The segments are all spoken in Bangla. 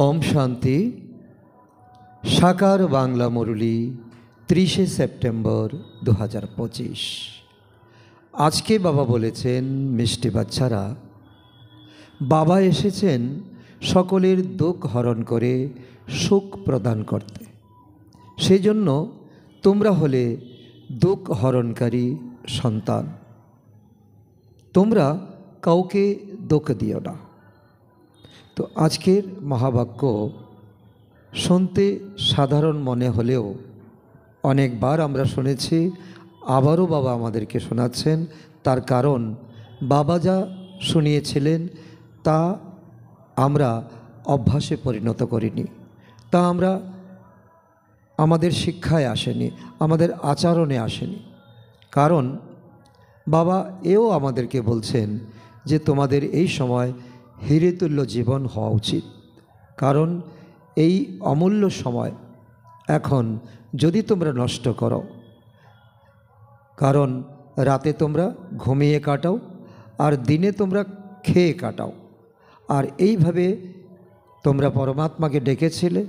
ওম শান্তি। সাকার বাংলা মুরলী 30শে সেপ্টেম্বর 2025। আজকে বাবা বলেছেন, মিষ্টি বাচ্চারা, বাবা এসেছেন সকলের দুঃখ হরণ করে সুখ প্রদান করতে। সেই জন্য তোমরা হলে দুঃখ হরণকারী সন্তান। তোমরা কাউকে দুঃখ দিও না। তো আজকের মহাবাক্য শুনতে সাধারণ মনে হলেও অনেকবার আমরা শুনেছি, আবারও বাবা আমাদেরকে শোনাচ্ছেন। তার কারণ বাবা যা শুনিয়েছিলেন তা আমরা অভ্যাসে পরিণত করিনি, তা আমরা আমাদের শিক্ষায় আসেনি, আমাদের আচরণে আসেনি। কারণ বাবা এও আমাদেরকে বলছেন যে তোমাদের এই সময় হিরেতুল্য জীবন হওয়া উচিত। কারণ এই অমূল্য সময় এখন যদি তোমরা নষ্ট করো, কারণ রাতে তোমরা ঘুমিয়ে কাটাও আর দিনে তোমরা খেয়ে কাটাও, আর এইভাবে তোমরা পরমাত্মাকে ডেকেছিলে,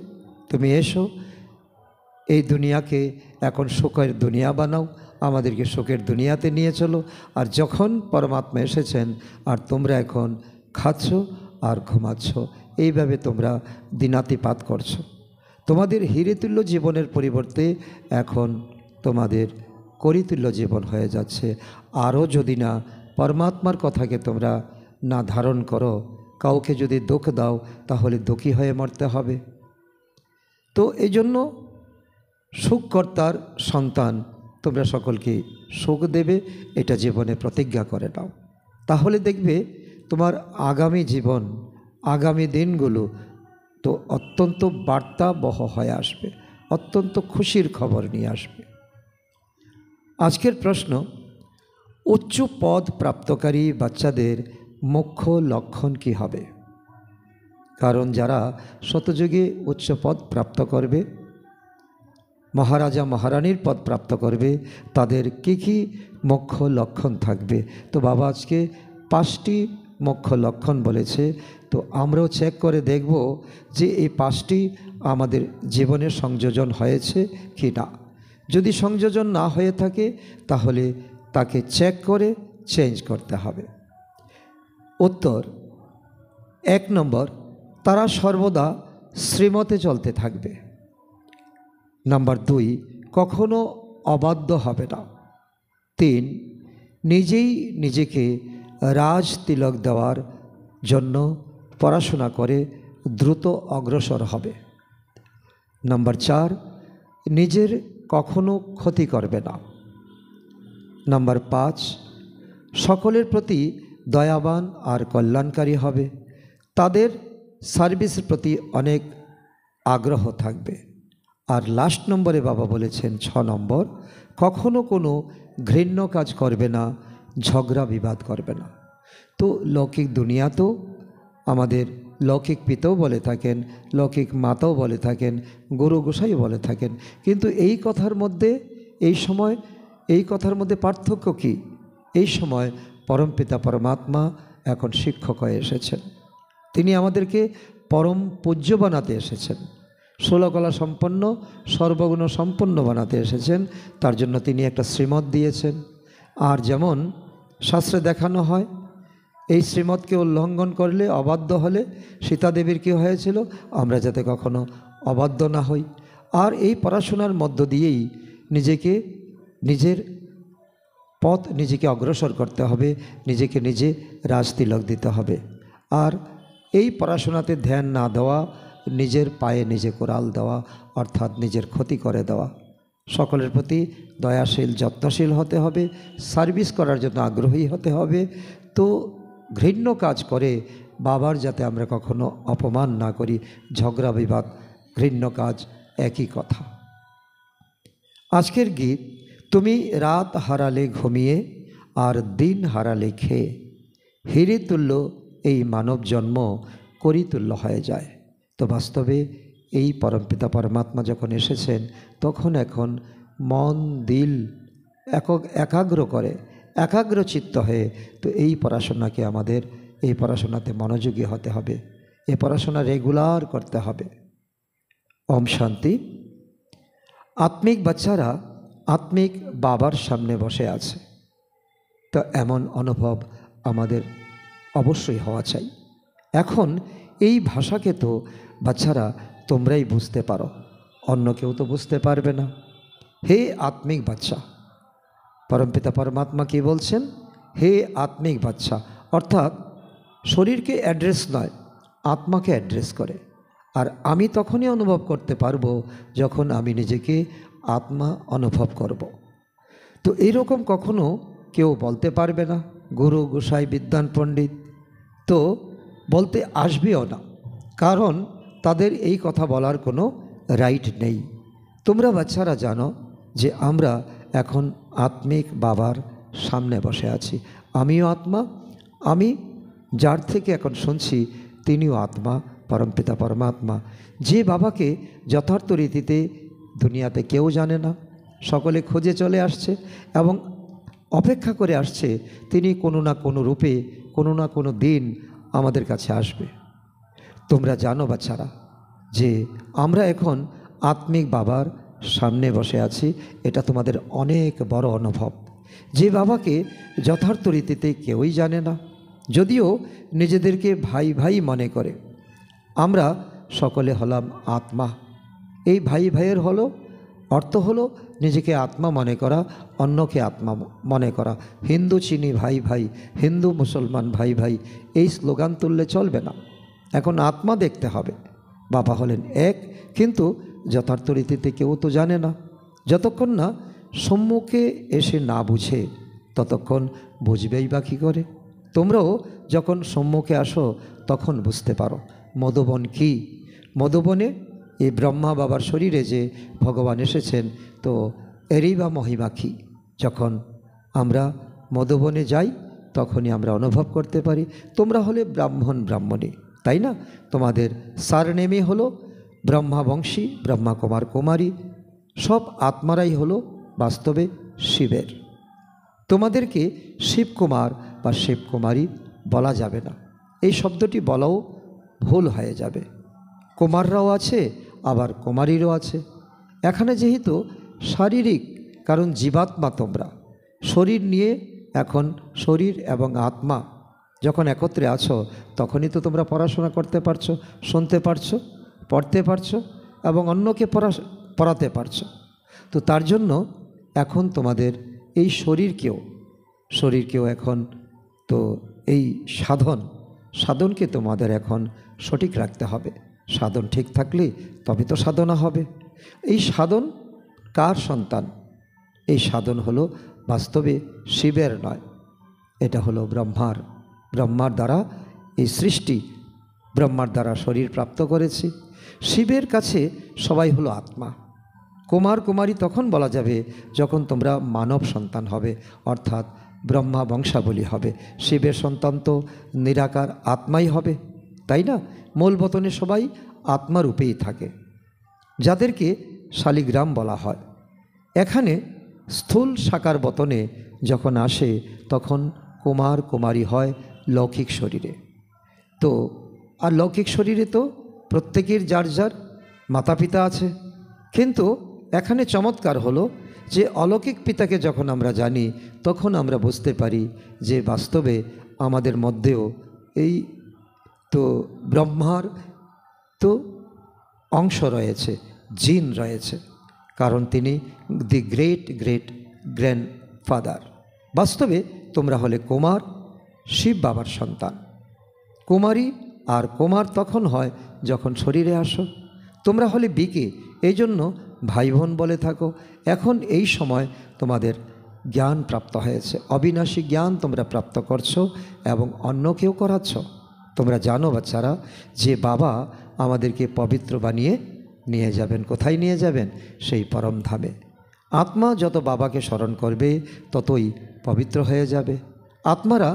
তুমি এসো এই দুনিয়াকে এখন সুখের দুনিয়া বানাও, আমাদেরকে সুখের দুনিয়াতে নিয়ে চলো। আর যখন পরমাত্মা এসেছেন আর তোমরা এখন খাচ্ছ আর ঘুমাচ্ছ, এইভাবে তোমরা দিনাতিপাত করছো। তোমাদের হিরেতুল্য জীবনের পরিবর্তে এখন তোমাদের করিতুল্য জীবন হয়ে যাচ্ছে। আরও যদি না পরমাত্মার কথাকে তোমরা না ধারণ করো, কাউকে যদি দুঃখ দাও তাহলে দুঃখী হয়ে মরতে হবে। তো এই জন্য সুখকর্তার সন্তান তোমরা সকলকে সুখ দেবে, এটা জীবনে প্রতিজ্ঞা করে নাও। তাহলে দেখবে তোমার আগামী জীবন, আগামী দিনগুলো তো অত্যন্ত বার্তাবহ হয়ে আসবে, অত্যন্ত খুশির খবর নিয়ে আসবে। আজকের প্রশ্ন, উচ্চ পদ প্রাপ্তকারী বাচ্চাদের মুখ্য লক্ষণ কি হবে? কারণ যারা শতযুগে উচ্চ পদ প্রাপ্ত করবে, মহারাজা মহারানীর পদ প্রাপ্ত করবে, তাদের কি মুখ্য লক্ষণ থাকবে? তো বাবা আজকে 5টি মুখ্য লক্ষণ বলেছে। তো আমরাও চেক করে দেখব যে এই 5টি আমাদের জীবনে সংযোজন হয়েছে কি না। যদি সংযোজন না হয়ে থাকে তাহলে তাকে চেক করে চেঞ্জ করতে হবে। উত্তর 1 নম্বর, তারা সর্বদা শ্রীমতে চলতে থাকবে। নাম্বার 2, কখনো অবাধ্য হবে না। 3, নিজেই নিজেকে রাজ তিলক দেওয়ার জন্য পড়াশোনা করে দ্রুত অগ্রসর হবে। নাম্বার 4, নিজের কখনো ক্ষতি করবে না। নাম্বার 5, সকলের প্রতি দয়াবান আর কল্যাণকারী হবে। তাদের সার্ভিসের প্রতি অনেক আগ্রহ থাকবে। আর লাস্ট নম্বরে বাবা বলেছেন 6 নম্বর, কখনো কোনো ঘৃণ্য কাজ করবে না, ঝগড়া বিবাদ করবে না। তো লৌকিক দুনিয়াতেও আমাদের লৌকিক পিতাও বলে থাকেন, লৌকিক মাতাও বলে থাকেন, গুরু গোসাইও বলে থাকেন, কিন্তু এই কথার মধ্যে এই কথার মধ্যে পার্থক্য কি? এই সময় পরমপিতা পরমাত্মা এখন শিক্ষক হয়ে এসেছেন। তিনি আমাদেরকে পরম পূজ্য বানাতে এসেছেন, 16 কলা সম্পন্ন, সর্বগুণ সম্পন্ন বানাতে এসেছেন। তার জন্য তিনি একটা শ্রীমত দিয়েছেন। আর যেমন শাস্ত্রে দেখানো হয়, এই শ্রীমতকে উল্লঙ্ঘন করলে, অবাধ্য হলে সীতা দেবীর কী হয়েছিল, আমরা যাতে কখনো অবাধ্য না হই। আর এই পড়াশোনার মধ্য দিয়েই নিজের পথ নিজেকে অগ্রসর করতে হবে, নিজেকে নিজে রাজতিলক দিতে হবে। আর এই পড়াশোনাতে ধ্যান না দেওয়া, নিজের পায়ে নিজে কোরাল দেওয়া, অর্থাৎ নিজের ক্ষতি করে দেওয়া। সকলের প্রতি দয়াশীল, যত্নশীল হতে হবে, সার্ভিস করার জন্য আগ্রহী হতে হবে। তো ঘৃণ্য কাজ করে বাবার যাতে আমরা কখনো অপমান না করি, ঝগড়া বিবাদ, ঘৃণ্য কাজ একই কথা। আজকের গীত, তুমি রাত হারালে ঘুমিয়ে আর দিন হারালে খেয়ে, হিরে তুল্য এই মানব জন্ম করিতুল্য হয়ে যায়। তো বাস্তবে এই পরমপিতা পরমাত্মা যখন এসেছেন তখন এখন মন দিল একাগ্র করে, একাগ্রচিত্ত হয়ে তো এই পড়াশোনাকে আমাদের এই পড়াশোনাতে মনোযোগী হতে হবে। এ পড়াশোনা রেগুলার করতে হবে। ওম শান্তি। আত্মিক বাচ্চারা আত্মিক বাবার সামনে বসে আছে, তো এমন অনুভব আমাদের অবশ্যই হওয়া চাই। এখন এই ভাষাকে তো বাচ্চারা তোমরাই বুঝতে পারো, অন্য কেউ তো বুঝতে পারবে না। হে আত্মিক বাচ্চা, পরমপিতা পরমাত্মা কি বলছেন? হে আত্মিক বাচ্চা, অর্থাৎ শরীরকে অ্যাড্রেস নয়, আত্মাকে অ্যাড্রেস করে। আর আমি তখনই অনুভব করতে পারবো যখন আমি নিজেকে আত্মা অনুভব করব। তো এইরকম কখনো কেউ বলতে পারবে না, গুরু গোসাই বিদ্বান পণ্ডিত তো বলতে আসবেও না, কারণ তাদের এই কথা বলার কোনো রাইট নেই। তোমরা বাচ্চারা জানো যে আমরা এখন আত্মিক বাবার সামনে বসে আছি। আমিও আত্মা, আমি যার থেকে এখন শুনছি তিনিও আত্মা, পরমপিতা পরমাত্মা, যে বাবাকে যথার্থ রীতিতে দুনিয়াতে কেউ জানে না, সকলে খুঁজে চলে আসছে এবং অপেক্ষা করে আসছে তিনি কোনো না কোনো রূপে কোনো না কোনো দিন আমাদের কাছে আসবে। তোমরা জানো বাচ্চারা যে আমরা এখন আত্মিক বাবার সামনে বসে আছি, এটা তোমাদের অনেক বড় অনুভব। যে বাবাকে যথার্থ রীতিতে কেউই জানে না, যদিও নিজেদেরকে ভাই ভাই মনে করে। আমরা সকলে হলাম আত্মা। এই ভাই ভাইয়ের অর্থ হলো নিজেকে আত্মা মনে করা, অন্যকে আত্মা মনে করা। হিন্দু চিনি ভাই ভাই, হিন্দু মুসলমান ভাই ভাই, এই স্লোগান তুললে চলবে না। এখন আত্মা দেখতে হবে। বাবা হলেন এক, কিন্তু যথার্থ রীতিতে কেউ তো জানে না। যতক্ষণ না সম্মুখে এসে না বুঝে ততক্ষণ বুঝবেই বা কী করে? তোমরাও যখন সম্মুখে আসো তখন বুঝতে পারো মধুবন কি। মধুবনে এই ব্রহ্মা বাবার শরীরে যে ভগবান এসেছেন, তো এরই বা মহিমা কী। যখন আমরা মধুবনে যাই তখনই আমরা অনুভব করতে পারি। তোমরা হলে ব্রাহ্মণ ব্রাহ্মণী, তাই না? তোমাদের সারনেমে হলো ব্রহ্মাবংশী, ব্রহ্মা কুমার কুমারী, সব আত্মারাই হলো বাস্তবে শিবের। তোমাদেরকে শিবকুমার বা শিবকুমারী বলা যাবে না, এই শব্দটি বলাও ভুল হয়ে যাবে। কুমাররাও আছে, আবার কুমারীরও আছে। এখানে যেহেতু শারীরিক, কারণ জীবাত্মা তোমরা শরীর নিয়ে, এখন শরীর এবং আত্মা যখন একত্রে আছো তখনই তো তোমরা পড়াশোনা করতে পারছো, শুনতে পারছো, পড়তে পারছো এবং অন্যকে পড়াতে পারছো। তো তার জন্য এখন তোমাদের এই শরীরকেও এখন তো এই সাধনকে তোমাদের এখন সঠিক রাখতে হবে। সাধন ঠিক থাকলে তবে তো সাধনা হবে। এই সাধন কার সন্তান? এই সাধন হলো বাস্তবে শিবের নয়, এটা হলো ব্রহ্মার। ব্রহ্মার দ্বারা এই সৃষ্টি, ব্রহ্মার দ্বারা শরীর প্রাপ্ত করেছি। শিবের কাছে সবাই হলো আত্মা। কুমার কুমারী তখন বলা যাবে যখন তোমরা মানব সন্তান হবে, অর্থাৎ ব্রহ্মা বংশাবলী হবে। শিবের সন্তান তো নিরাকার আত্মাই হবে, তাই না? মূল বতনে সবাই আত্মারূপেই থাকে, যাদেরকে শালিগ্রাম বলা হয়। এখানে স্থূল সাকার বতনে যখন আসে তখন কুমার কুমারী হয় লৌকিক শরীরে। তো আর লৌকিক শরীরে তো প্রত্যেকের যার যার মাতা পিতা আছে, কিন্তু এখানে চমৎকার হলো যে অলৌকিক পিতাকে যখন আমরা জানি তখন আমরা বুঝতে পারি যে বাস্তবে আমাদের মধ্যেও এই তো ব্রহ্মার তো অংশ রয়েছে, জিন রয়েছে, কারণ তিনি দি গ্রেট গ্রেট গ্র্যান্ডফাদার। বাস্তবে তোমরা হলে কুমার, শিব বাবার সন্তান। কুমারী আর কুমার তখন হয় যখন শরীরে আসো। তোমরা হলে বিকে, এই জন্য ভাই বোন বলে থাকো। এখন এই সময় তোমাদের জ্ঞান প্রাপ্ত হয়েছে, অবিনাশী জ্ঞান তোমরা প্রাপ্ত করছো এবং অন্যকেও করাচ্ছ। তোমরা জানো বাচ্চারা যে বাবা আমাদেরকে পবিত্র বানিয়ে নিয়ে যাবেন। কোথায় নিয়ে যাবেন? সেই পরম ধামে। আত্মা যত বাবাকে স্মরণ করবে ততই পবিত্র হয়ে যাবে। আত্মারা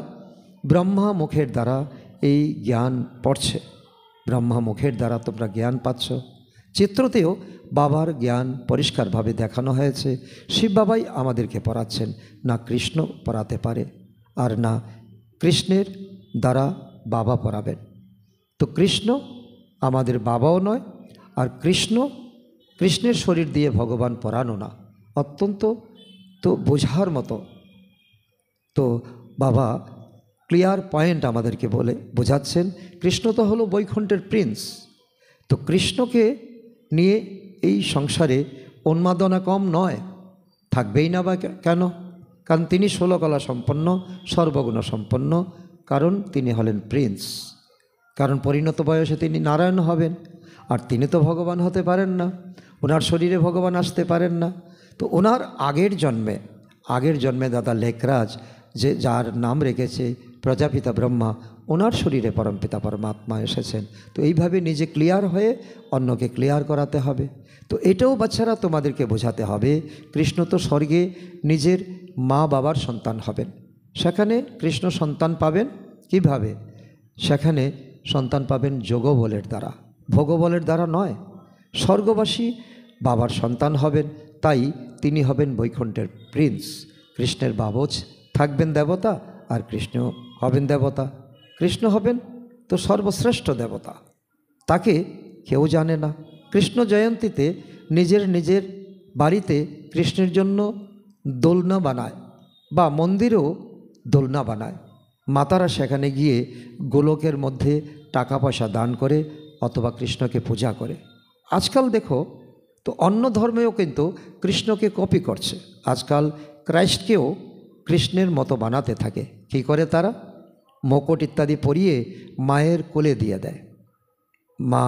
ব্রহ্মা মুখের দ্বারা এই জ্ঞান পড়ছে, ব্রহ্মা মুখের দ্বারা তোমরা জ্ঞান পাচ্ছ। চিত্রতেও বাবার জ্ঞান পরিষ্কারভাবে দেখানো হয়েছে। শিব বাবাই আমাদেরকে পড়াচ্ছেন, না কৃষ্ণ পড়াতে পারে আর না কৃষ্ণের দ্বারা বাবা পড়াবেন। তো কৃষ্ণ আমাদের বাবাও নয়, আর কৃষ্ণের শরীর দিয়ে ভগবান পরানো না। অত্যন্ত তো বোঝার মতো। তো বাবা ক্লিয়ার পয়েন্ট আমাদেরকে বলে বোঝাচ্ছেন, কৃষ্ণ তো হলো বৈকুণ্ঠের প্রিন্স। তো কৃষ্ণকে নিয়ে এই সংসারে উন্মাদনা কম নয়, থাকবেই না বা কেন? কারণ তিনি 16 কলা সম্পন্ন, সর্বগুণ সম্পন্ন, কারণ তিনি হলেন প্রিন্স। কারণ পরিণত বয়সে তিনি নারায়ণ হবেন, আর তিনি তো ভগবান হতে পারেন না, ওনার শরীরে ভগবান আসতে পারেন না। তো ওনার আগের জন্মে দাদা লেখরাজ যে যার নাম রেখেছে প্রজাপিতা ব্রহ্মা, ওনার শরীরে পরমপিতা পরমাত্মা এসেছেন। তো এইভাবে নিজে ক্লিয়ার হয়ে অন্যকে ক্লিয়ার করাতে হবে। তো এটাও বাচ্চারা তোমাদেরকে বোঝাতে হবে, কৃষ্ণ তো স্বর্গে নিজের মা বাবার সন্তান হবেন, সেখানে কৃষ্ণ সন্তান পাবেন কিভাবে? সেখানে সন্তান পাবেন যোগবলের দ্বারা, ভোগবলের দ্বারা নয়। স্বর্গবাসী বাবার সন্তান হবেন, তাই তিনি হবেন বৈকুণ্ঠের প্রিন্স। কৃষ্ণের বাবজ থাকবেন দেবতা, আর কৃষ্ণ হবেন দেবতা। কৃষ্ণ হবেন তো সর্বশ্রেষ্ঠ দেবতা, তাকে কেউ জানে না। কৃষ্ণ জয়ন্তীতে নিজের বাড়িতে কৃষ্ণের জন্য দোলনা বানায়, বা মন্দিরেও দোলনা বানায়। মাতারা সেখানে গিয়ে গোলকের মধ্যে টাকা পয়সা দান করে অথবা কৃষ্ণকে পূজা করে। আজকাল দেখো তো অন্য ধর্মেও কিন্তু কৃষ্ণকে কপি করছে। আজকাল ক্রাইস্টকেও কৃষ্ণের মতো বানাতে থাকে। কী করে তারা? মুকুট ইত্যাদি পরিয়ে মায়ের কোলে দিয়ে দেয়। মা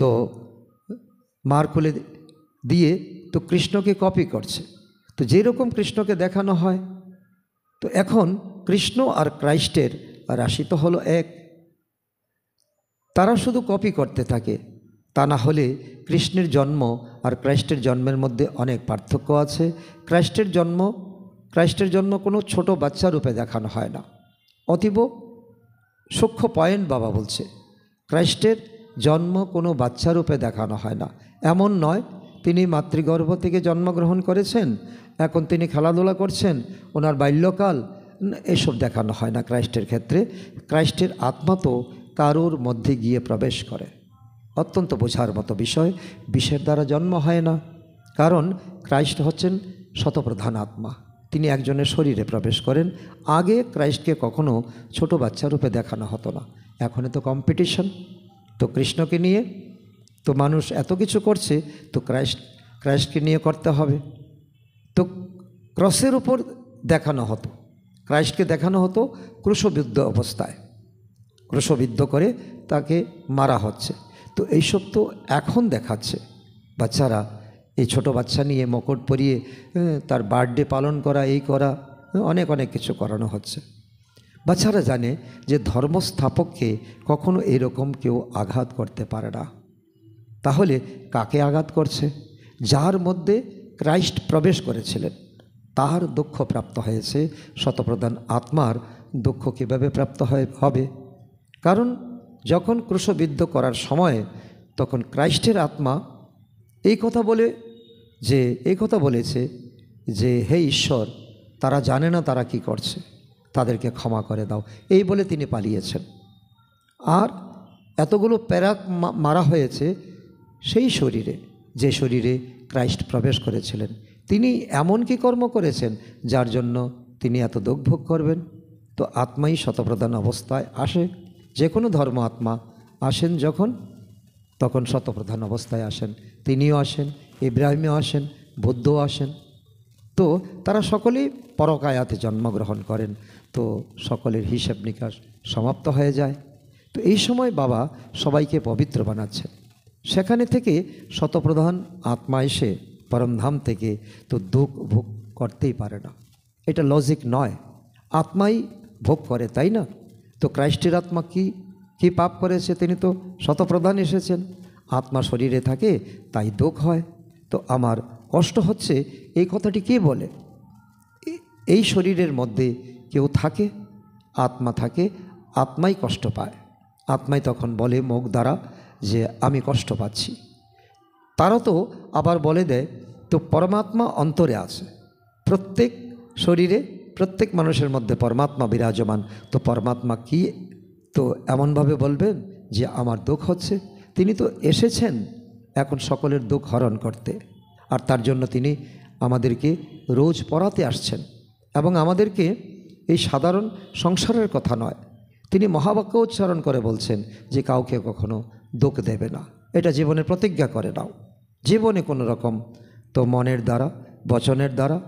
তো মার কোলে দিয়ে তো কৃষ্ণকে কপি করছে। তো যেরকম কৃষ্ণকে দেখানো হয়, তো এখন কৃষ্ণ আর ক্রাইস্টের রাশি তো হলো এক। তারা শুধু কপি করতে থাকে। তা না হলে কৃষ্ণের জন্ম আর ক্রাইস্টের জন্মের মধ্যে অনেক পার্থক্য আছে। ক্রাইস্টের জন্ম কোনো ছোট বাচ্চা রূপে দেখানো হয় না। অতীব সূক্ষ্ম পয়েন্ট বাবা বলছে, ক্রাইস্টের জন্ম কোনো বাচ্চা রূপে দেখানো হয় না। এমন নয় তিনি মাতৃগর্ভ থেকে জন্মগ্রহণ করেছেন, এখন তিনি খেলাধুলা করছেন, ওনার বাল্যকাল, এসব দেখানো হয় না ক্রাইস্টের ক্ষেত্রে। ক্রাইস্টের আত্মা তো কারোর মধ্যে গিয়ে প্রবেশ করে। অত্যন্ত বোঝার মতো বিষয়। বিষের দ্বারা জন্ম হয় না, কারণ ক্রাইস্ট হচ্ছেন শতপ্রধান আত্মা, তিনি একজনের শরীরে প্রবেশ করেন। আগে ক্রাইস্টকে কখনো ছোট বাচ্চা রূপে দেখানো হতো না। এখন তো কম্পিটিশন, তো কৃষ্ণকে নিয়ে তো মানুষ এত কিছু করছে, তো ক্রাইস্টকে নিয়ে করতে হবে। তো ক্রসের উপর দেখানো হতো, ক্রাইস্টকে দেখানো হতো ক্রুশবিদ্ধ অবস্থায়, ক্রুশবিদ্ধ করে তাকে মারা হচ্ছে। তো এইসব তো এখন দেখাচ্ছে বাচ্চারা, এই ছোট বাচ্চা নিয়ে মুকুট পরিয়ে তার বার্থডে পালন করা, এই করা, অনেক কিছু করানো হচ্ছে। বাচ্চারা জানে যে ধর্মস্থাপককে কখনো এরকম কেউ আঘাত করতে পারে না। তাহলে কাকে আঘাত করছে? যার মধ্যে ক্রাইস্ট প্রবেশ করেছিলেন তার দুঃখ প্রাপ্ত হয়েছে। শতপ্রধান আত্মার দুঃখ কীভাবে প্রাপ্ত হবে? কারণ যখন ক্রুশবিদ্ধ করার সময় তখন ক্রাইস্টের আত্মা এই কথা বলেছে যে হে ঈশ্বর, তারা জানে না তারা কি করছে, তাদেরকে ক্ষমা করে দাও, এই বলে তিনি পালিয়েছেন। আর এতগুলো প্যারাক মারা হয়েছে সেই শরীরে, যে শরীরে ক্রাইস্ট প্রবেশ করেছিলেন। তিনি এমন কি কর্ম করেছেন যার জন্য তিনি এত দুঃখ ভোগ করবেন? তো আত্মাই শতপ্রধান অবস্থায় আসে। যে কোনো ধর্ম আত্মা আসেন যখন, তখন শতপ্রধান অবস্থায় আসেন। তিনিও আসেন, ইব্রাহিমও আসেন, বুদ্ধও আসেন। তো তারা সকলেই পরকায়াতে জন্মগ্রহণ করেন। তো সকলের হিসাব নিকাশ সমাপ্ত হয়ে যায়। তো এই সময় বাবা সবাইকে পবিত্র বানাচ্ছেন। সেখানে থেকে শতপ্রধান আত্মা এসে পরমধাম থেকে তো দুঃখ ভোগ করতেই পারে না, এটা লজিক নয়। আত্মাই ভোগ করে, তাই না? তো ক্রাইস্টের আত্মা কি পাপ করেছে? তিনি তো শতপ্রধান এসেছেন, আত্মা শরীরে থাকে, তাই দুঃখ হয়। তো আমার কষ্ট হচ্ছে, এই কথাটি কে বলে? এই শরীরের মধ্যে কেউ থাকে, আত্মা থাকে, আত্মাই কষ্ট পায়। আত্মাই তখন বলে মুখ দ্বারা যে আমি কষ্ট পাচ্ছি। তারা তো আবার বলে দেয় তো পরমাত্মা অন্তরে আছে। প্রত্যেক শরীরে, প্রত্যেক মানুষের মধ্যে পরমাত্মা বিরাজমান। তো পরমাত্মা কি তো এমনভাবে বলবেন যে আমার দুঃখ হচ্ছে। তিনি তো এসেছেন এখন সকলের দুঃখ হরণ করতে, আর তার জন্য তিনি আমাদেরকে রোজ পড়াতে আসছেন এবং আমাদেরকে এই সাধারণ সংসারের কথা নয়, তিনি মহাবাক্য উচ্চারণ করে বলছেন যে কাউকে কখনো দুঃখ দেবে না। এটা জীবনে প্রতিজ্ঞা করে নাও। জীবনে কোনো রকম তো মনের দ্বারা, বচনের দ্বারা,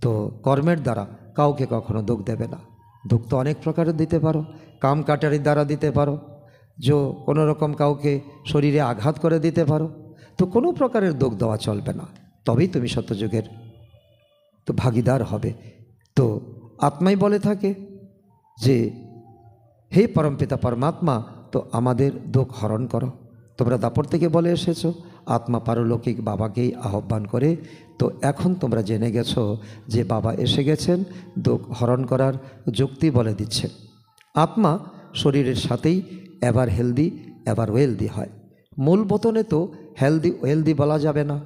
তো কর্মের দ্বারা কাউকে কখনো দুঃখ দেবে না। দুঃখ তো অনেক প্রকারের দিতে পারো, কাম কাটারির দ্বারা দিতে পারো, যে কোনো রকম কাউকে শরীরে আঘাত করে দিতে পারো। তো কোনো প্রকারের দুঃখ দেওয়া চলবে না, তবেই তুমি সত্যযুগের তো ভাগীদার হবে। তো আত্মাই বলে থাকে যে হে পরমপিতা পরমাত্মা, তো আমাদের দুঃখ হরণ করো। তোমরা দাপর থেকে বলে এসেছো আত্মা পারলৌকিক বাবাকেই আহ্বান করে। তো এখন তোমরা জেনে গেছো যে বাবা এসে গেছেন, দুঃখ হরণ করার যুক্তি বলে দিচ্ছেন। আত্মা শরীরের সাথেই এবার হেলদি এবার ওয়েলদি হয়। মূল বতনে তো হেলদি ওয়েলদি বলা যাবে না।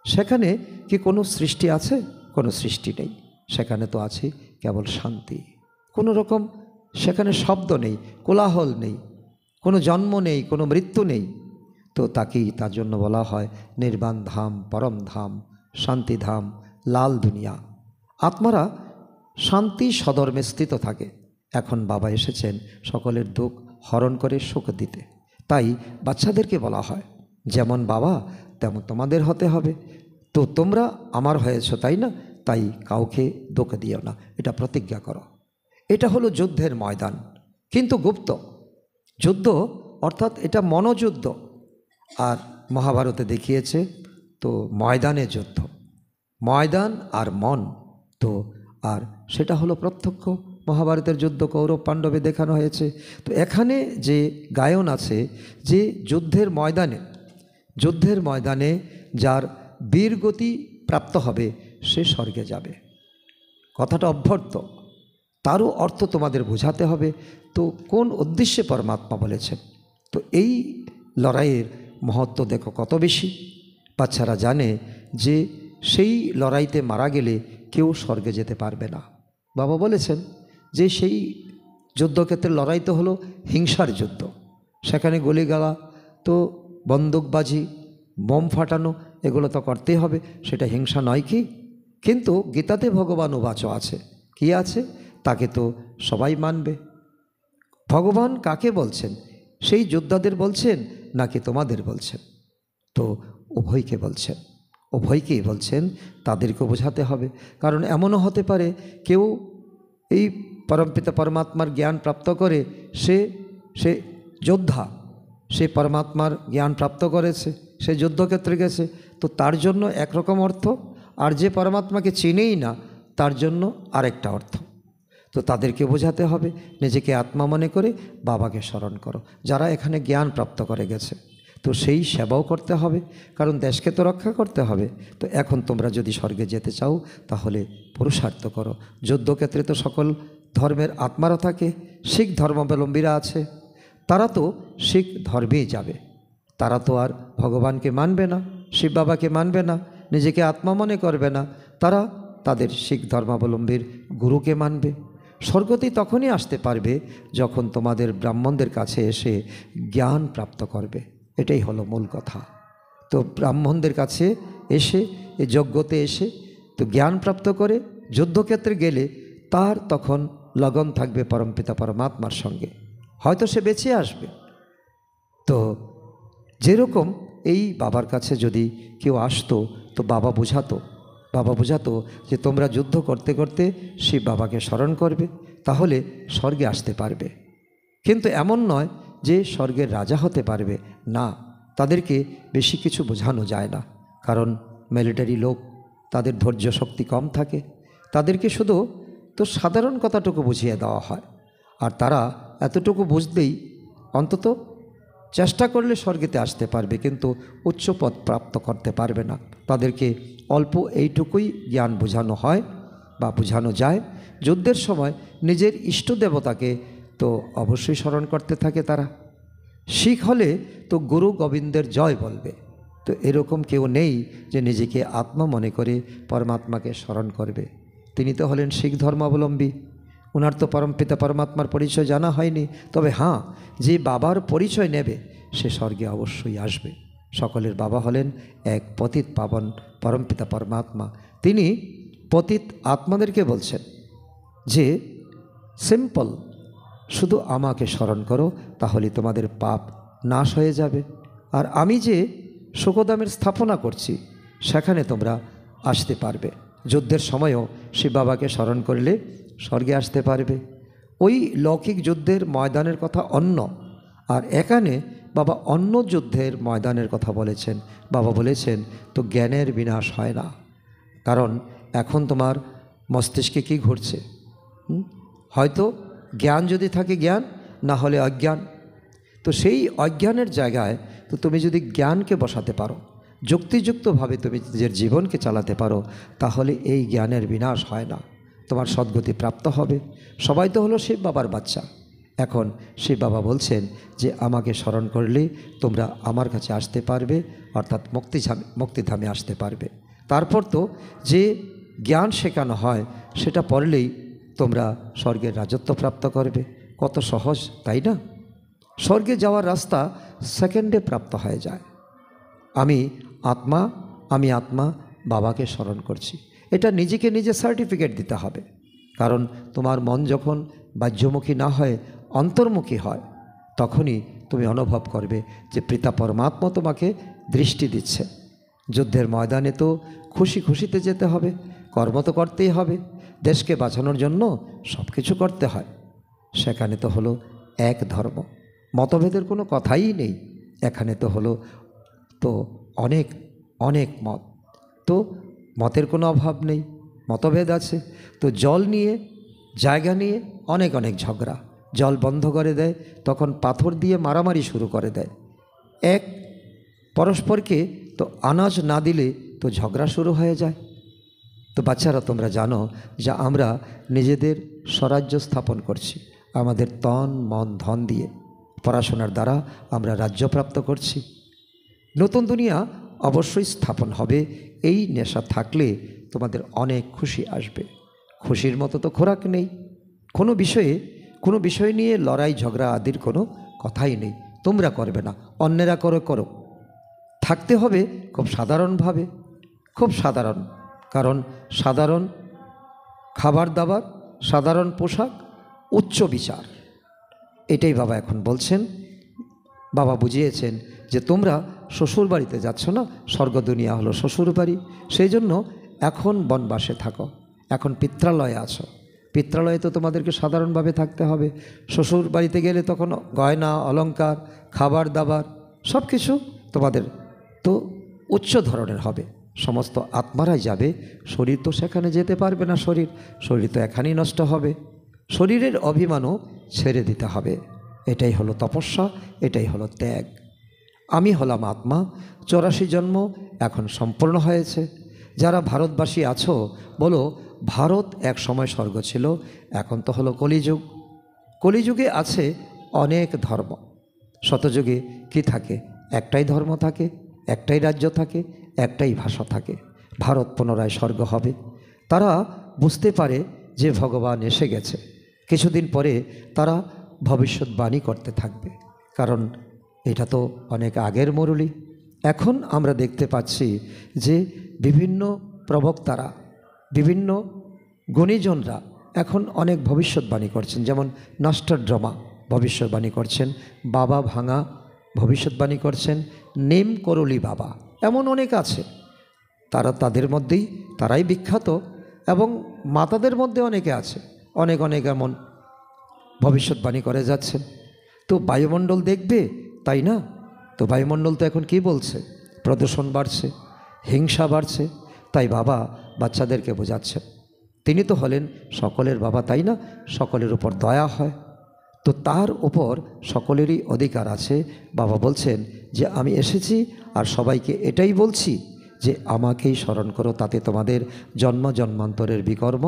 সেখানে কি কোনো সৃষ্টি আছে? কোনো সৃষ্টি নেই। সেখানে তো আছে কেবল শান্তি। কোনো রকম সেখানে শব্দ নেই, কোলাহল নেই, কোনো জন্ম নেই, কোনো মৃত্যু নেই। তো তাকেই তার জন্য বলা হয় নির্বাণ ধাম, পরম ধাম, শান্তিধাম, লাল দুনিয়া। আত্মারা শান্তি সধর্মে স্থিত থাকে। এখন বাবা এসেছেন সকলের দুঃখ হরণ করে সুখ দিতে। তাই বাচ্চাদেরকে বলা হয় যেমন বাবা তেমন তোমাদের হতে হবে। তো তোমরা আমার হয়েছ, তাই না? তাই কাউকে দুঃখ দিও না, এটা প্রতিজ্ঞা করো। এটা হলো যুদ্ধের ময়দান, কিন্তু গুপ্ত যুদ্ধ, অর্থাৎ এটা মনোযুদ্ধ। আর মহাভারতে দেখিয়েছে তো ময়দানে যুদ্ধ, ময়দান আর মন। তো আর সেটা হলো প্রত্যক্ষ মহাভারতের যুদ্ধ কৌরব পাণ্ডবে দেখানো হয়েছে। তো এখানে যে গায়ন আছে যে যুদ্ধের ময়দানে যার বীরগতি প্রাপ্ত হবে সে স্বর্গে যাবে। কথাটা অভ্যর্থ, তারও অর্থ তোমাদের বোঝাতে হবে। তো কোন উদ্দেশ্যে পরমাত্মা বলেছেন? তো এই লড়াইয়ের মহত্ব দেখো কত বেশি। বাচ্চারা জানে যে সেই লড়াইতে মারা গেলে কেউ স্বর্গে যেতে পারবে না। বাবা বলেছেন যে সেই যুদ্ধক্ষেত্রে লড়াই তো হলো হিংসার যুদ্ধ। সেখানে গুলিগালা, তো বন্দুকবাজি, বোম ফাটানো, এগুলো তো করতেই হবে। সেটা হিংসা নয় কি? কিন্তু গীতাতে ভগবান উবাচ আছে, কি আছে? তাকে তো সবাই মানবে। ভগবান কাকে বলছেন? সেই যোদ্ধাদের বলছেন নাকি তোমাদের বলছেন? তো উভয়কে বলছেন, উভয়কেই বলছেন। তাদেরকে বোঝাতে হবে, কারণ এমনও হতে পারে কেউ এই পরমপিতা পরমাত্মার জ্ঞান প্রাপ্ত করে সে যোদ্ধা, সে পরমাত্মার জ্ঞান প্রাপ্ত করেছে, সে যুদ্ধক্ষেত্রে গেছে, তো তার জন্য একরকম অর্থ, আর যে পরমাত্মাকে চিনেই না তার জন্য আরেকটা অর্থ। তো তাদেরকে বোঝাতে হবে নিজেকে আত্মা মনে করে বাবাকে স্মরণ করো। যারা এখানে জ্ঞান প্রাপ্ত করে গেছে, তো সেই সেবাও করতে হবে, কারণ দেশকে তো রক্ষা করতে হবে। তো এখন তোমরা যদি স্বর্গে যেতে চাও তাহলে পুরুষার্থ করো। যুদ্ধক্ষেত্রে তো সকল ধর্মের আত্মারা থাকে। শিখ ধর্মাবলম্বীরা আছে, তারা তো শিখ ধর্মেই যাবে। তারা তো আর ভগবানকে মানবে না, শিব বাবাকে মানবে না, নিজেকে আত্মা মনে করবে না। তারা তাদের শিখ ধর্মাবলম্বীর গুরুকে মানবে। স্বর্গতেই তখনই আসতে পারবে যখন তোমাদের ব্রাহ্মণদের কাছে এসে জ্ঞান প্রাপ্ত করবে। এটাই হলো মূল কথা। তো ব্রাহ্মণদের কাছে এসে, এই যজ্ঞতে এসে তো জ্ঞান প্রাপ্ত করে যুদ্ধক্ষেত্রে গেলে তার তখন লগন থাকবে পরমপিতা পরমাত্মার সঙ্গে, হয়তো সে বেঁচে আসবে। তো যেরকম এই বাবার কাছে যদি কেউ আসতো তো বাবা বোঝাতো যে তোমরা যুদ্ধ করতে করতে শিব বাবাকে স্মরণ করবে, তাহলে স্বর্গে আসতে পারবে। কিন্তু এমন নয় যে স্বর্গের রাজা হতে পারবে না, তাদেরকে বেশি কিছু বোঝানো যায় না, কারণ মিলিটারি লোক, তাদের ধৈর্য শক্তি কম থাকে। তাদেরকে শুধু তো সাধারণ কথাটুকু বুঝিয়ে দেওয়া হয়, আর তারা এতটুকু বুঝতেই অন্তত চেষ্টা করলে স্বর্গেতে আসতে পারবে, কিন্তু উচ্চ পদ প্রাপ্ত করতে পারবে না। তাদেরকে অল্প এইটুকুই জ্ঞান বোঝানো হয় বা বোঝানো যায়। যুদ্ধের সময় নিজের ইষ্ট দেবতাকে তো অবশ্যই স্মরণ করতে থাকে তারা। শিখ হলে তো গুরু গোবিন্দের জয় বলবে। তো এরকম কেউ নেই যে নিজেকে আত্মা মনে করে পরমাত্মাকে স্মরণ করবে। তিনি তো হলেন শিখ ধর্মাবলম্বী, ওনার তো পরমপিতা পরমাত্মার পরিচয় জানা হয়নি, তবে হ্যাঁ, যে বাবার পরিচয় নেবে সে স্বর্গে অবশ্যই আসবে। সকলের বাবা হলেন এক পতিত পাবন পরমপিতা পরমাত্মা। তিনি পতিত আত্মাদেরকে বলছেন যে সিম্পল, শুধু আমাকে স্মরণ করো, তাহলে তোমাদের পাপ নাশ হয়ে যাবে। আর আমি যে সুখদামের স্থাপনা করছি সেখানে তোমরা আসতে পারবে। যুদ্ধের সময়ও শিব বাবাকে স্মরণ করলে স্বর্গে আসতে পারবে। ওই লৌকিক যুদ্ধের ময়দানের কথা অন্য, আর এখানে বাবা অন্য যুদ্ধের ময়দানের কথা বলেছেন। বাবা বলেছেন তো জ্ঞানের বিনাশ হয় না, কারণ এখন তোমার মস্তিষ্কে কি ঘুরছে? হয়তো জ্ঞান যদি থাকে জ্ঞান, না হলে অজ্ঞান। তো সেই অজ্ঞানের জায়গায় তো তুমি যদি জ্ঞানকে বসাতে পারো, যুক্তিযুক্তভাবে তুমি নিজের জীবনকে চালাতে পারো, তাহলে এই জ্ঞানের বিনাশ হয় না, তোমার সদ্গতি প্রাপ্ত হবে। সবাই তো হলো শিব বাবার বাচ্চা। এখন শিব বাবা বলছেন যে আমাকে স্মরণ করলে তোমরা আমার কাছে আসতে পারবে, অর্থাৎ মুক্তিধামে আসতে পারবে। তারপর তো যে জ্ঞান শেখানো হয় সেটা পড়লেই তোমরা স্বর্গের রাজত্ব প্রাপ্ত করবে। কত সহজ, তাই না? স্বর্গে যাওয়ার রাস্তা সেকেন্ডে প্রাপ্ত হয়ে যায়। আমি আত্মা বাবাকে স্মরণ করছি, এটা নিজেকে নিজে সার্টিফিকেট দিতে হবে। কারণ তোমার মন যখন বাহ্যমুখী না হয় অন্তর্মুখী হয়, তখনই তুমি অনুভব করবে যে পিতা পরমাত্মা তোমাকে দৃষ্টি দিচ্ছে। যুদ্ধের ময়দানে তো খুশি খুশিতে যেতে হবে, কর্ম তো করতেই হবে, দেশকে বাঁচানোর জন্য সব কিছু করতে হয়। সেখানে তো হলো এক ধর্ম, মতভেদের কোনো কথাই নেই। এখানে তো হলো তো অনেক অনেক মত, তো মতের কোনো অভাব নেই, মতভেদ আছে। তো জল নিয়ে, জায়গা নিয়ে অনেক অনেক ঝগড়া। জল বন্ধ করে দেয়, তখন পাথর দিয়ে মারামারি শুরু করে দেয়। এক পরস্পরকে তো আনাজ না দিলে তো ঝগড়া শুরু হয়ে যায়। তো বাচ্চারা, তোমরা জানো যে আমরা নিজেদের স্বরাজ্য স্থাপন করছি আমাদের তন মন ধন দিয়ে। পড়াশোনার দ্বারা আমরা রাজ্যপ্রাপ্ত করছি। নতুন দুনিয়া অবশ্যই স্থাপন হবে। এই নেশা থাকলে তোমাদের অনেক খুশি আসবে। খুশির মতো তো খোরাক নেই। কোনো বিষয় নিয়ে লড়াই ঝগড়া আদির কোনো কথাই নেই। তোমরা করবে না, অন্যেরা করো। থাকতে হবে খুব সাধারণভাবে, খুব সাধারণ। কারণ সাধারণ খাবার দাবার, সাধারণ পোশাক, উচ্চ বিচার, এটাই বাবা এখন বলছেন। বাবা বুঝিয়েছেন যে তোমরা শ্বশুর বাড়িতে যাচ্ছ না, স্বর্গ দুনিয়া হলো শ্বশুর বাড়ি। সেই জন্য এখন বনবাসে থাকো, এখন পিত্রালয়ে আছো। পিত্রালয়ে তো তোমাদেরকে সাধারণভাবে থাকতে হবে। শ্বশুর বাড়িতে গেলে তখন গয়না অলংকার, খাবার দাবার সব কিছু তোমাদের তো উচ্চ ধরনের হবে। সমস্ত আত্মারাই যাবে, শরীর তো সেখানে যেতে পারবে না। শরীর তো এখানেই নষ্ট হবে। শরীরের অভিমানও ছেড়ে দিতে হবে। এটাই হলো তপস্যা, এটাই হলো ত্যাগ। আমি হলাম আত্মা, 84 জন্ম এখন সম্পূর্ণ হয়েছে। যারা ভারতবাসী আছো বলো, ভারত এক সময় স্বর্গ ছিল, এখন তো হলো কলিযুগ। কলিযুগে আছে অনেক ধর্ম। শতযুগে কি থাকে? একটাই ধর্ম থাকে, একটাই রাজ্য থাকে, একটাই ভাষা থাকে। ভারত পুনরায় স্বর্গ হবে। তারা বুঝতে পারে যে ভগবান এসে গেছে। কিছুদিন পরে তারা ভবিষ্যৎবাণী করতে থাকবে, কারণ এটা তো অনেক আগের মুরলি। এখন আমরা দেখতে পাচ্ছি যে বিভিন্ন প্রবক্তারা, বিভিন্ন গুণীজনরা এখন অনেক ভবিষ্যৎবাণী করছেন। যেমন নস্ট্রাডামাস ভবিষ্যৎবাণী করছেন, বাবা ভাঙা ভবিষ্যৎবাণী করছেন, নেম করলি বাবা, এমন অনেক আছে। তাদের মধ্যেই তারাই বিখ্যাত, এবং মাতাদের মধ্যে অনেকে আছে, অনেক এমন ভবিষ্যৎবাণী করে যাচ্ছেন। তো বায়ুমণ্ডল দেখবে, তাই না? তো বায়ুমণ্ডল তো এখন কি বলছে? প্রদূষণ বাড়ছে, হিংসা বাড়ছে। তাই বাবা বাচ্চাদেরকে বোঝাচ্ছেন, তিনি তো হলেন সকলের বাবা, তাই না? সকলের উপর দয়া হয়, তো তার উপর সকলেরই অধিকার আছে। বাবা বলছেন যে আমি এসেছি আর সবাইকে এটাই বলছি যে আমাকেই স্মরণ করো, তাতে তোমাদের জন্ম জন্মান্তরের বিকর্ম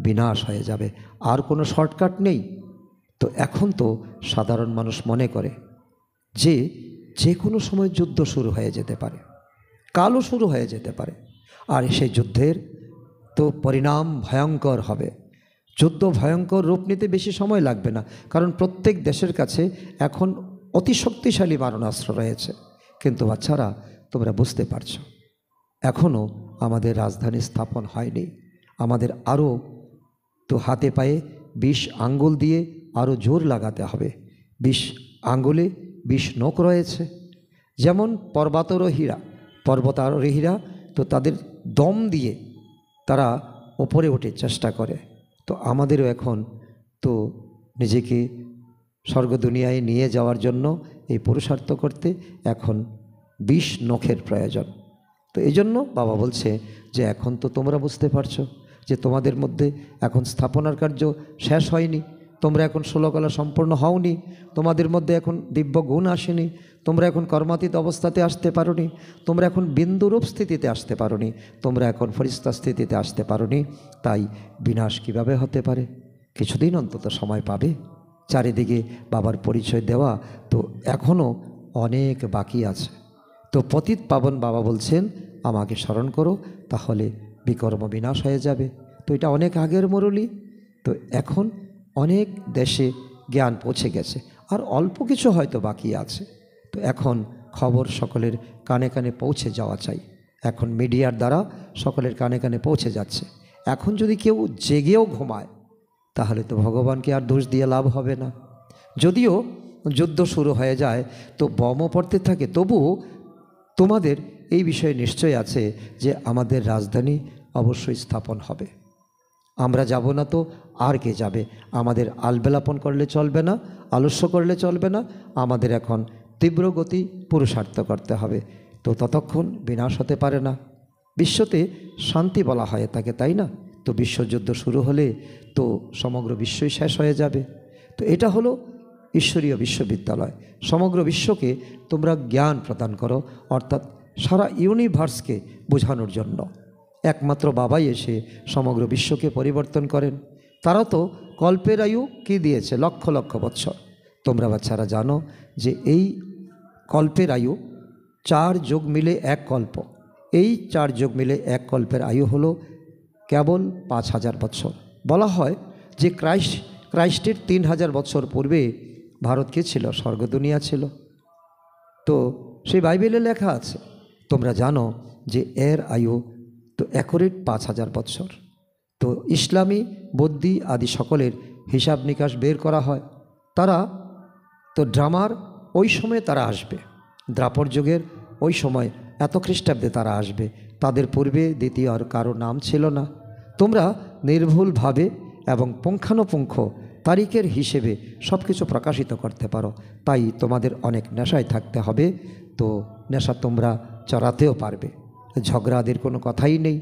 বিনাশ হয়ে যাবে। আর কোনো শর্টকাট নেই। তো এখন তো সাধারণ মানুষ মনে করে যে কোনো সময় যুদ্ধ শুরু হয়ে যেতে পারে, কালও শুরু হয়ে যেতে পারে, আর সেই যুদ্ধের তো পরিণাম ভয়ঙ্কর হবে। যুদ্ধ ভয়ঙ্কর রূপ নিতে বেশি সময় লাগবে না, কারণ প্রত্যেক দেশের কাছে এখন অতি শক্তিশালী মারণাস্ত্র রয়েছে। কিন্তু বাচ্চারা, তোমরা বুঝতে পারছো, এখনও আমাদের রাজধানী স্থাপন হয়নি। আমাদের আরও তো হাতে পায়ে 20 আঙ্গুল দিয়ে আরও জোর লাগাতে হবে। 20 আঙ্গুলে 20 নখ রয়েছে। যেমন পর্বতারোহীরা তো তাদের দম দিয়ে তারা ওপরে ওঠে চেষ্টা করে, তো আমাদেরও এখন তো নিজেকে স্বর্গ দুনিয়ায় নিয়ে যাওয়ার জন্য এই পুরুষার্থ করতে এখন 20 নখের প্রয়োজন। তো এই জন্য বাবা বলছে যে এখন তো তোমরা বুঝতে পারছো যে তোমাদের মধ্যে এখন স্থাপনার কার্য শেষ হয়নি, তোমরা এখন 16 কলা সম্পূর্ণ হওনি, তোমাদের মধ্যে এখন দিব্য গুণ আসেনি, তোমরা এখন কর্মাতীত অবস্থাতে আসতে পারোনি, তোমরা এখন বিন্দুরূপ স্থিতিতে আসতে পারোনি, তোমরা এখন ফরিস্তা স্থিতিতে আসতে পারোনি। তাই বিনাশ কিভাবে হতে পারে? কিছুদিন অন্তত সময় পাবে। চারিদিকে বাবার পরিচয় দেওয়া তো এখনও অনেক বাকি আছে। তো পতিত পাবন বাবা বলছেন আমাকে স্মরণ করো, তাহলে বিকর্ম বিনাশ হয়ে যাবে। তো এটা অনেক আগের মুরলি, তো এখন অনেক দেশে জ্ঞান পৌঁছে গেছে, আর অল্প কিছু হয়তো বাকি আছে। তো এখন খবর সকলের কানে কানে পৌঁছে যাওয়া চাই। এখন মিডিয়ার দ্বারা সকলের কানে কানে পৌঁছে যাচ্ছে। এখন যদি কেউ জেগেও ঘুমায় তাহলে তো ভগবানকে আর দোষ দিয়ে লাভ হবে না। যদিও যুদ্ধ শুরু হয়ে যায় তো বমও পড়তে থাকে, তবুও তোমাদের এই বিষয়ে নিশ্চয় আছে যে আমাদের রাজধানী অবশ্যই স্থাপন হবে। আমরা যাব না তো আর কে যাবে? আমাদের আলবেলাপন করলে চলবে না, আলস্য করলে চলবে না, আমাদের এখন তীব্র গতি পুরুষার্থ করতে হবে। তো ততক্ষণ বিনাশ হতে পারে না। বিশ্বতে শান্তি বলা হয় তাকে, তাই না? তো বিশ্বযুদ্ধ শুরু হলে তো সমগ্র বিশ্বই শেষ হয়ে যাবে। তো এটা হলো ঈশ্বরীয় বিশ্ববিদ্যালয়। সমগ্র বিশ্বকে তোমরা জ্ঞান প্রদান করো, অর্থাৎ সারা ইউনিভার্সকে বোঝানোর জন্য। একমাত্র বাবাই এসে সমগ্র বিশ্বকে পরিবর্তন করেন। তারা তো কল্পের আয়ু কি দিয়েছে? লক্ষ লক্ষ বৎসর। তোমরা বাচ্চারা জানো যে এই কল্পের আয়ু 4 যোগ মিলে 1 কল্প। এই 4 যোগ মিলে 1 কল্পের আয়ু হলো কেবল 5000 বৎসর। বলা হয় যে ক্রাইস্টের 3000 বৎসর পূর্বে ভারত কে ছিল? স্বর্গ দুনিয়া ছিল। তো সেই বাইবেলে লেখা আছে, তোমরা জানো যে এর আয়ু তো অ্যাকুরেট 5000 বৎসর। তো ইসলামী বৌদ্ধি আদি সকলের হিসাব নিকাশ বের করা হয়। তারা তো ড্রামার ওই সময় তারা আসবে, দ্রাপর যুগের ওই সময় এত খ্রিস্টাব্দে তারা আসবে। তাদের পূর্বে দ্বিতীয় আর কারো নাম ছিল না। তোমরা নির্ভুলভাবে এবং পুঙ্খানুপুঙ্খ তারিখের হিসেবে সব কিছু প্রকাশিত করতে পারো। তাই তোমাদের অনেক নেশায় থাকতে হবে। তো নেশা তোমরা চড়াতেও পারবে। ঝগড়াদের কোনো কথাই নেই।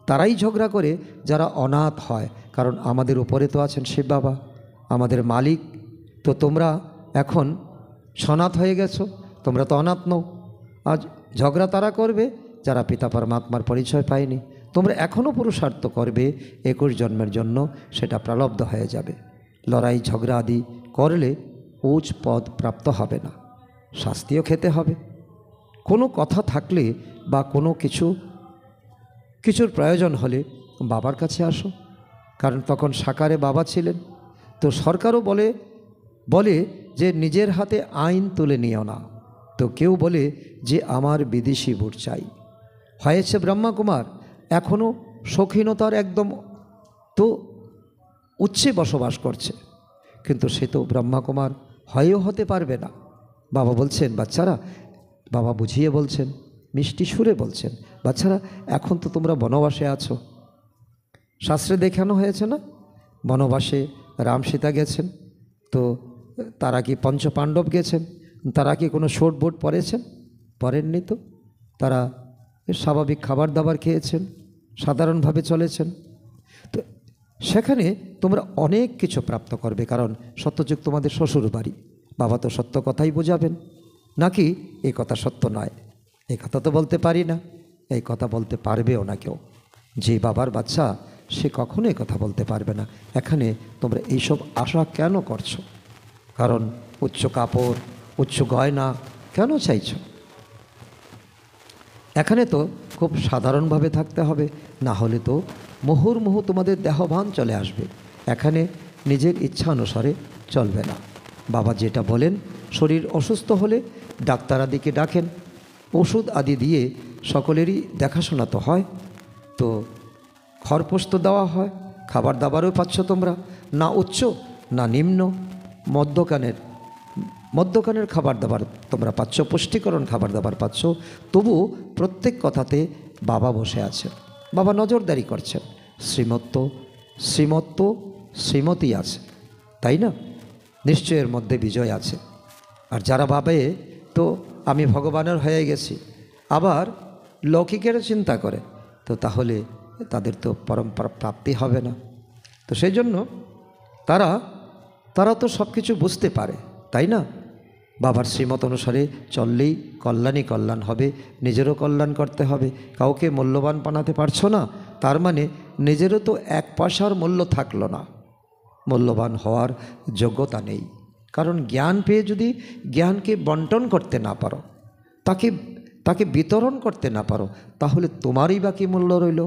তারাই ঝগড়া করে যারা অনাথ হয়, কারণ আমাদের উপরে তো আছেন শিব বাবা, আমাদের মালিক। তো তোমরা এখন সনাথ হয়ে গেছো, তোমরা তো অনাথ নও। আজ ঝগড়া তারা করবে যারা পিতা পরমাত্মার পরিচয় পায়নি। তোমরা এখনও পুরুষার্থ করবে 21 জন্মের জন্য, সেটা প্রালব্ধ হয়ে যাবে। লড়াই ঝগড়া আদি করলে উচ্চ পদ প্রাপ্ত হবে না, শাস্তিও খেতে হবে। কোনো কথা থাকলে বা কোনো কিছুর প্রয়োজন হলে বাবার কাছে আসো, কারণ তখন সাকারে বাবা ছিলেন। তো সরকারও বলে যে নিজের হাতে আইন তুলে নিও না। তো কেউ বলে যে আমার বিদেশি ভোট চাই। হয়েছে ব্রহ্মাকুমার, এখনও শৌখিনতার একদম তো উচ্চে বসবাস করছে, কিন্তু সে তো ব্রহ্মাকুমার হয়েও হতে পারবে না। বাবা বলছেন বাচ্চারা, বাবা বুঝিয়ে বলছেন, মিষ্টি সুরে বলছেন, বাচ্চারা এখন তো তোমরা বনবাসে আছো। শাস্ত্রে দেখানো হয়েছে না, বনবাসে রাম সীতা গেছেন। তো তারা কি পঞ্চপাণ্ডব গেছেন? তারা কি কোনো শোট বোট পরেছেন? পরেননি। তো তারা স্বাভাবিক খাবার দাবার খেয়েছেন, সাধারণভাবে চলেছেন। তো সেখানে তোমরা অনেক কিছু প্রাপ্ত করবে, কারণ সত্যযুগ তোমাদের শ্বশুর বাড়ি। বাবা তো সত্য কথাই বোঝাবেন, নাকি এই কথা সত্য নয়? এই কথা তো বলতে পারি না, এই কথা বলতে পারবেও না কেউ। যে বাবার বাচ্চা সে কখনো এই কথা বলতে পারবে না। এখানে তোমরা এইসব আশা কেন করছো? কারণ উচ্চ কাপড়, উচ্চ গয়না কেন চাইছ? এখানে তো খুব সাধারণভাবে থাকতে হবে, না হলে তো মুহুর্মুহু তোমাদের দেহভান চলে আসবে। এখানে নিজের ইচ্ছা অনুসারে চলবে না। বাবা যেটা বলেন, শরীর অসুস্থ হলে ডাক্তার আদিকে ডাকেন, ওষুধ আদি দিয়ে সকলেরই দেখাশোনা তো হয়। তো খরপোশ তো দেওয়া হয়, খাবার দাবারও পাচ্ছ তোমরা, না উচ্চ না নিম্ন, মধ্যখানের খাবার দাবার তোমরা পাচ্ছ, পুষ্টিকরণ খাবার দাবার পাচ্ছ। তবু প্রত্যেক কথাতে বাবা বসে আছেন, বাবা নজরদারি করছেন। শ্রীমতী আছে, তাই না? নিশ্চয়ের মধ্যে বিজয় আছে। আর যারা ভাবে তো আমি ভগবানের হয়ে গেছি, আবার লৌকিকের চিন্তা করে, তো তাহলে তাদের তো পরম্পরা প্রাপ্তি হবে না। তো সেই জন্য তারা তো সব কিছু বুঝতে পারে, তাই না? বাবার শ্রীমত অনুসারে চললেই কল্যাণই কল্যাণ হবে, নিজেরও কল্যাণ করতে হবে। কাউকে মূল্যবান বানাতে পারছো না, তার মানে নিজেরও তো এক পয়সার মূল্য থাকলো না, মূল্যবান হওয়ার যোগ্যতা নেই। কারণ জ্ঞান পেয়ে যদি জ্ঞানকে বন্টন করতে না পারো, তাকে বিতরণ করতে না পারো, তাহলে তোমারই বা কী মূল্য রইল?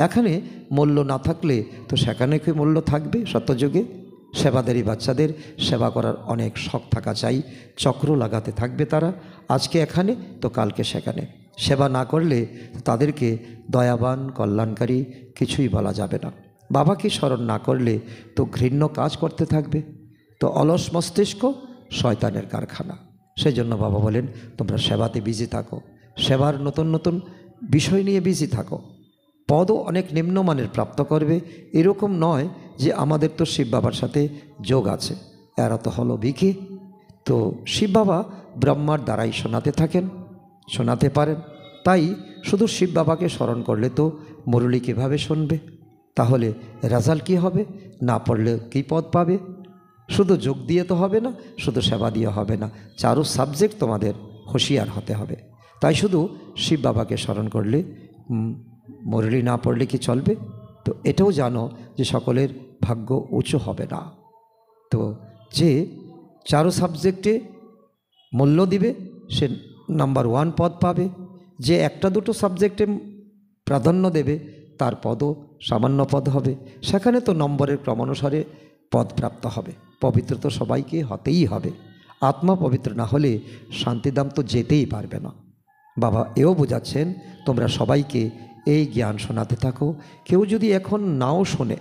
এখানে মূল্য না থাকলে তো সেখানে কি মূল্য থাকবে? সত্যযুগে সেবাদারি বাচ্চাদের সেবা করার অনেক শখ থাকা চাই, চক্র লাগাতে থাকবে তারা, আজকে এখানে তো কালকে সেখানে। সেবা না করলে তাদেরকে দয়াবান কল্যাণকারী কিছুই বলা যাবে না। বাবাকে স্মরণ না করলে তো ঘৃণ্য কাজ করতে থাকবে। তো অলস মস্তিষ্ক শয়তানের কারখানা। সেই জন্য বাবা বলেন তোমরা সেবাতে বিজি থাকো, সেবার নতুন নতুন বিষয় নিয়ে বিজি থাকো। পদও অনেক নিম্নমানের প্রাপ্ত করবে, এরকম নয় যে আমাদের তো শিব বাবার সাথে যোগ আছে, এরা তো হলো ভিখে। তো শিব বাবা ব্রহ্মার দ্বারাই শোনাতে পারেন। তাই শুধু শিব বাবাকে স্মরণ করলে তো মুরলী কীভাবে শুনবে? তাহলে রেজাল্ট কী হবে? না পড়লে কী পদ পাবে? শুধু যোগ দিয়ে তো হবে না, শুধু সেবা দিয়ে হবে না, চারো সাবজেক্ট তোমাদের হুঁশিয়ার হতে হবে। তাই শুধু শিব বাবাকে স্মরণ করলে মুরলী না পড়লে কি চলবে? তো এটাও জানো যে সকলের ভাগ্য উঁচু হবে না। তো যে চারো সাবজেক্টে মূল্য দিবে সে নাম্বার 1 পদ পাবে, যে একটা দুটো সাবজেক্টে প্রাধান্য দেবে তার পদও সামান্য পদ হবে। সেখানে তো নম্বরের ক্রমানুসারে পদ প্রাপ্ত হবে। পবিত্র তো সবাইকে হতেই হবে, আত্মা পবিত্র না হলে শান্তিধাম তো যেতেই পারবে না। বাবা এও বোঝাচ্ছেন তোমরা সবাইকে এই জ্ঞান শোনাতে থাকো। কেউ যদি এখন নাও শোনে,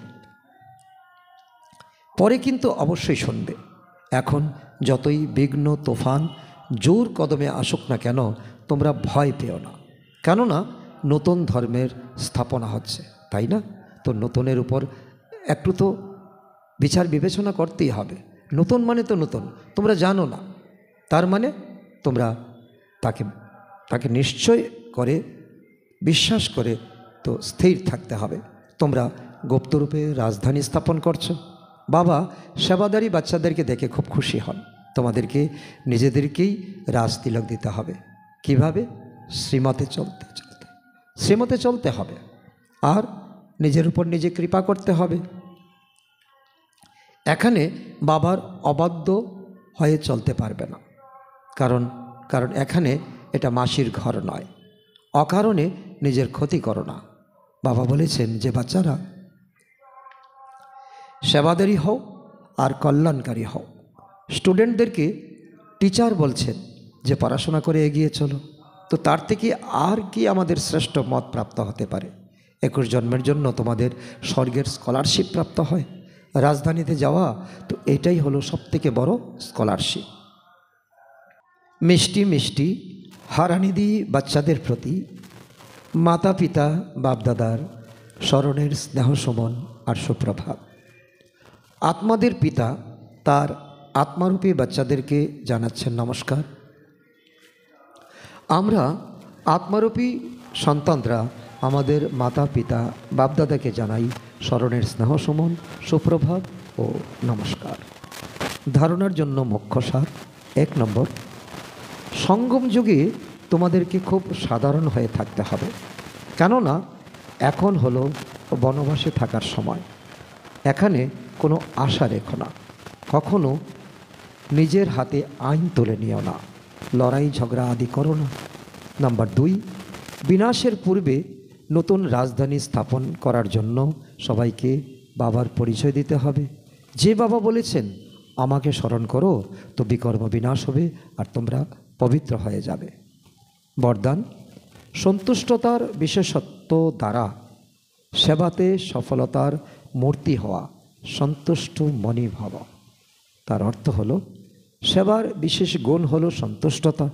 পরে কিন্তু অবশ্যই শুনবে। এখন যতই বিঘ্ন তুফান জোর কদমে আসুক না কেন, তোমরা ভয় পেও না, কেননা নতুন ধর্মের স্থাপনা হচ্ছে, তাই না? তো নতুনের উপর একটু তো বিচার বিবেচনা করতেই হবে। নতুন মানে তো নতুন, তোমরা জানো না, তার মানে তোমরা তাকে নিশ্চয় করে বিশ্বাস করে তো স্থির থাকতে হবে। তোমরা গুপ্তরূপে রাজধানী স্থাপন করছো। বাবা সেবাদারি বাচ্চাদেরকে দেখে খুব খুশি হন। তোমাদেরকে নিজেদেরকেই রাজতিলক দিতে হবে। কিভাবে? শ্রীমতে চলতে হবে, আর নিজের উপর নিজে কৃপা করতে হবে। এখানে বাবার অবাধ্য হয়ে চলতে পারবে না, কারণ এখানে এটা মাসির ঘর নয়। অকারণে নিজের ক্ষতি করো না। বাবা বলেছেন যে বাচ্চারা সেবাদারি হও আর কল্যাণকারী হও। স্টুডেন্টদেরকে টিচার বলছেন যে পড়াশোনা করে এগিয়ে চলো। তো তার থেকে আর কি আমাদের শ্রেষ্ঠ মত প্রাপ্ত হতে পারে? 21 জন্মের জন্য তোমাদের স্বর্গের স্কলারশিপ প্রাপ্ত হয়, রাজধানীতে যাওয়া। তো এটাই হলো সবথেকে বড় স্কলারশিপ। মিষ্টি মিষ্টি হারানিধি বাচ্চাদের প্রতি মাতা পিতা বাপদাদার স্মরণের স্নেহ সুমন আর সুপ্রভাত। আত্মাদের পিতা তার আত্মারূপী বাচ্চাদেরকে জানাচ্ছেন নমস্কার। আমরা আত্মারূপী সন্তানরা আমাদের মাতা পিতা বাপদাদাকে জানাই স্মরণের স্নেহ সুমন, সুপ্রভাত ও নমস্কার। ধারণার জন্য মুখ্য সার: 1 নম্বর, সঙ্গম যুগে তোমাদেরকে খুব সাধারণ হয়ে থাকতে হবে, কেননা এখন হলো বনবাসে থাকার সময়। এখানে কোনো আশা রেখো না, কখনো নিজের হাতে আইন তুলে নিও না, লড়াই ঝগড়া আদি করো না। নাম্বার 2, বিনাশের পূর্বে নতুন রাজধানী স্থাপন করার জন্য সবাইকে বাবার পরিচয় দিতে হবে। যে বাবা বলেছেন আমাকে স্মরণ করো তো বিকর্ম বিনাশ হবে আর তোমরা পবিত্র হয়ে যাবে। বরদান: সন্তুষ্টতার বিশেষত্ব দ্বারা সেবাতে সফলতার মূর্তি হওয়া, সন্তুষ্ট মনি ভব। তার অর্থ হলো সেবার বিশেষ গুণ হলো সন্তুষ্টতা।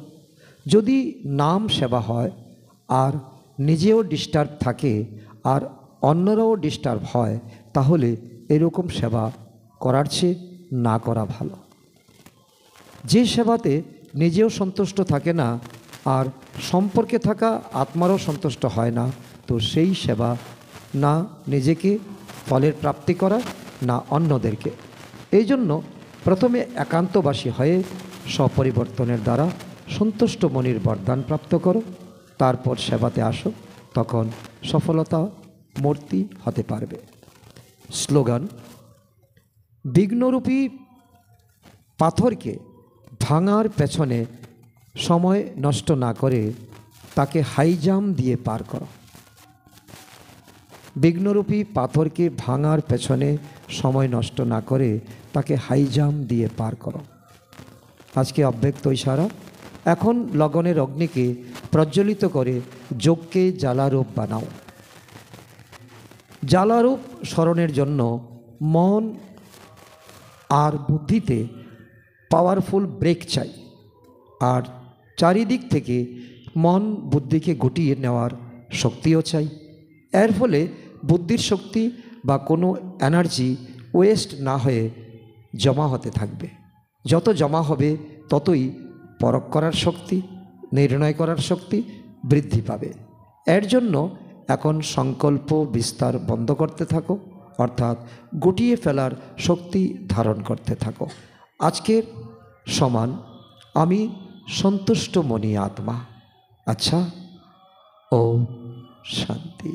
যদি নাম সেবা হয় আর নিজেও ডিস্টার্ব থাকে আর অন্যরাও ডিস্টার্ব হয়, তাহলে এরকম সেবা করার চেয়ে না করা ভালো। যে সেবাতে নিজেও সন্তুষ্ট থাকে না আর সম্পর্কে থাকা আত্মারও সন্তুষ্ট হয় না, তো সেই সেবা না নিজেকে ফলের প্রাপ্তি করা না অন্যদেরকে। এই জন্য প্রথমে একান্তবাসী হয়ে স্বপরিবর্তনের দ্বারা সন্তুষ্ট মনির বরদান প্রাপ্ত করো, তারপর সেবাতে আসো, তখন সফলতা মূর্তি হতে পারবে। স্লোগান: বিঘ্নরূপী পাথরকে ভাঙার পেছনে সময় নষ্ট না করে তাকে হাই জাম্প দিয়ে পার করো। বিঘ্নরূপী পাথরকে ভাঙার পেছনে সময় নষ্ট না করে তাকে হাই জাম্প দিয়ে পার করো। আজকে অব্যক্ত ইশারা। এখন লগনের অগ্নিকে প্রজ্বলিত করে যোগকে জ্বালারূপ বানাও। জ্বালারূপ স্মরণের জন্য মন আর বুদ্ধিতে পাওয়ারফুল ব্রেক চাই, আর চারিদিক থেকে মন বুদ্ধিকে গুটিয়ে নেওয়ার শক্তিও চাই। এর ফলে বুদ্ধির শক্তি বা কোনো এনার্জি ওয়েস্ট না হয়ে জমা হতে থাকবে। যত জমা হবে ততই পরখ করার শক্তি, নির্ণয় করার শক্তি বৃদ্ধি পাবে। এর জন্য এখন সংকল্প বিস্তার বন্ধ করতে থাকো, অর্থাৎ গুটিয়ে ফেলার শক্তি ধারণ করতে থাকো। আজকের সমান আমি সন্তুষ্ট মনি আত্মা। আচ্ছা, ওম শান্তি।